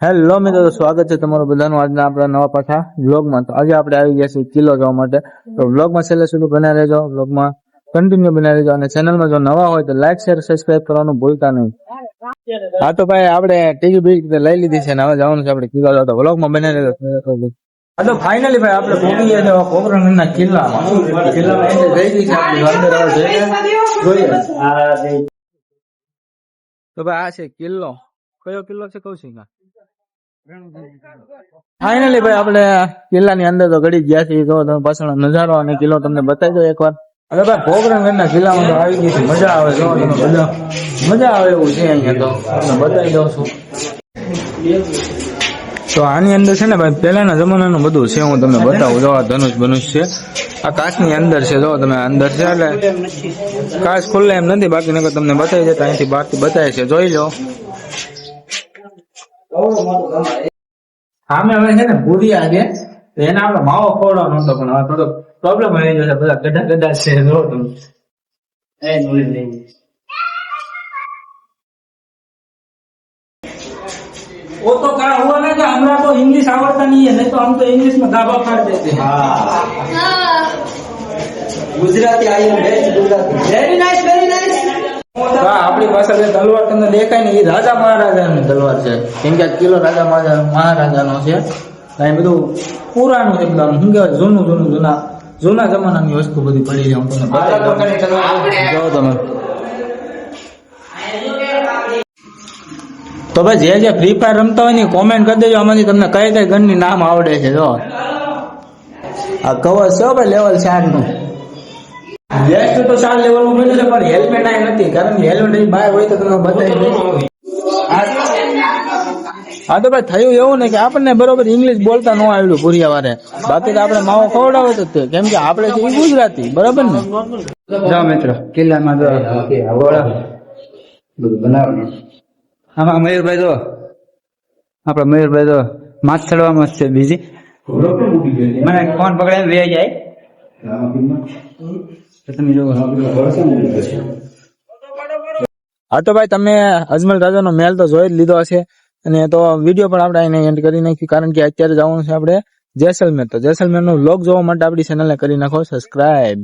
Hello મિત્રો, સ્વાગત છે તમારું બધાનું આજના આપણા નવા પાછા વ્લોગમાં. તો આજે આપણે આવી ગયા છીએ કિલ્લો જોવા માટે. તો વ્લોગમાં છેલ્લે સુધી બના રહેજો, વ્લોગમાં કન્ટિન્યુ બના રહેજો અને ચેનલમાં જો નવા હોય તો લાઈક શેર સબસ્ક્રાઇબ કરવાનું ભૂલતા નહીં. હા તો ભાઈ આપણે ટીવી બીક લઈ લીધી છે ને હવે જવાનું છે આપણે કિલ્લો જોવા. તો વ્લોગમાં બના રહેજો. હા તો ફાઇનલી ભાઈ આપણે પહોંચી ગયા છે પોખરણના કિલ્લામાં. કિલ્લામાં એન્ટ્રી થઈ ગઈ છે આપણી અંદર. હવે જોઈએ તો ભાઈ આ છે કિલ્લો. કયો કિલ્લો છે કૌશિક? ફાઇનલી ભાઈ આપણે કિલ્લાની અંદર તો ગળી ગયા છીએ. જો તમે પાછળ નજારો અને કિલ્લો તમને બતાવી દો એકવાર. હવે ભાઈ પોખરણના કિલ્લામાં તો આવી ગઈ છે, મજા આવે. જો તમે બધા મજા આવે એવું છે અહીંયા. તો તમને બતાવી દઉં છું. તો આની અંદર છે ને ભાઈ પહેલાના જમાનાનું બધું છે, હું તમને બતાવું. જો ધનુષ છે, આ કાચની અંદર છે. જો તમે અંદર છે એટલે કાચ ખુલ્લે એમ નથી, બાકી નકર તમને બતાવી દેતા અહીંથી બહારથી બતાવે છે. જોઈ લો. સામે હવે છે ને ભૂરિયા છે, તો એને આપણે માવો ખવડાવવાનો હતો, પણ હવે થોડો પ્રોબ્લેમ આવી ગયો છે. બધા ગડા છે. જો તમે वो तो क्या हुआ ना कि हमरा तो इंग्लिश आवड़ता नहीं है, नहीं तो हम तो इंग्लिश में गाबा फाड़ देते हैं. गुजराती आई है, Gujarati. Very nice, very nice. આપણી પાસે જે તલવાર તમને દેખાય ને એ રાજા મહારાજાની તલવાર છે. કેમ કે કિલ્લો રાજા મહારાજાનો છે. અહીં બધું પુરાણું એકદમ શું કહેવાય, જૂના જમાનાની વસ્તુ બધી પડી છે. હું તમને જો તમે તો ભાઈ જે ફ્રી ફાયર રમતા હોય ને કોમેન્ટ કરી દેજો. આમાંથી તમને કઈ કઈ ગનની નામ આવડે છે. જો આ કવર છે ભાઈ લેવલ 4 નું. બેસ્ટ તો 4 લેવલ નું મળ્યું છે, પણ હેલ્મેટ આ નથી. કારણ કે હેલ્મેટ બહાર હોય તો તમને બતાવી દઉં. હા તો ભાઈ થયું એવું ને કે આપણને બરોબર ઇંગ્લિશ બોલતા ન આવડ્યું ભૂરિયા વારે. બાકી તો આપણે માવો ખવડાવો તો કેમ કે આપણે છે ગુજરાતી, બરાબર ને? જાઓ મિત્રો કિલ્લામાં બનાવવાનું. આમાં મયુરભાઈ તો આપડે મયુરભાઈ તો માછ ચડવામાં છે બીજી. મને ફોન પકડે વે જાય. હા તો ભાઈ તમે અજમલ રાજાનો મહેલ તો જોઈ જ લીધો હશે, અને તો વિડીયો પણ આપણે એને એન્ડ કરી નાખ્યું. કારણ કે અત્યારે જવાનું છે આપણે જેસલમેર. તો જેસલમેર નો વ્લોગ જોવા માટે આપણી ચેનલને કરી નાખો સબસ્ક્રાઇબ.